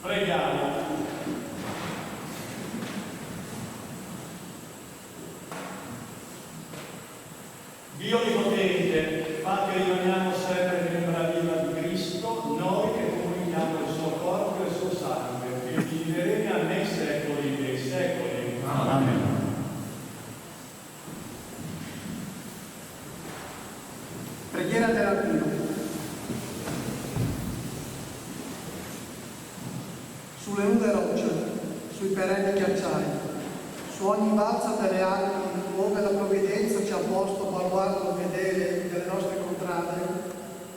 Preghiamo. Dio Onnipotente, fa che rimaniamo sempre nella viva di Cristo, noi che comunichiamo il suo corpo e il suo sangue, che vivremo nei secoli dei secoli. Amen. Preghiera dell'Addio. Sulle nude rocce, sui perenni ghiacciai, su ogni balza delle Alpi, dove la provvidenza ci ha posto baluardo fedele delle nostre contrade,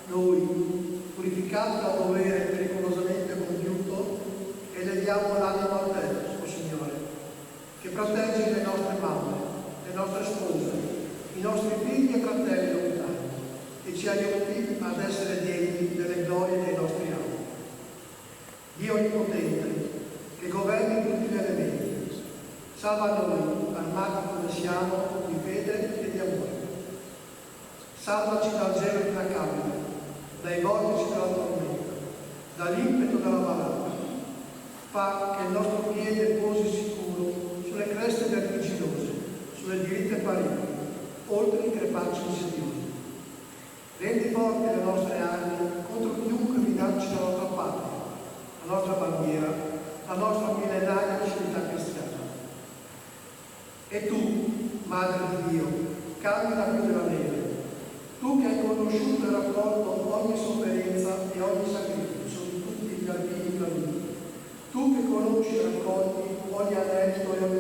noi, purificati dal dovere pericolosamente compiuto, eleviamo l'anima a te, o Signore, che proteggi le nostre mamme, le nostre spose, i nostri figli e fratelli lontani, e ci aiuti ad essere degni delle glorie dei nostri anni. Dio Onnipotente, che governi tutti gli elementi, salva noi, armati come siamo, di fede e di amore. Salvaci dal gelo implacabile, dai vortici della tormenta, dall'impeto della malattia. Fa che il nostro piede posi sicuro sulle creste vertiginose, sulle diritte pareti, oltre i crepacci insidiosi. Rendi forti le nostre armi contro chiunque minacci la nostra patria, la nostra bandiera, la nostra millenaria civiltà cristiana. E tu, Madre di Dio, candida più della neve, tu che hai conosciuto e raccolto ogni sofferenza e ogni sacrificio di tutti gli alpini cammini, tu che conosci e raccogli ogni anelito e ogni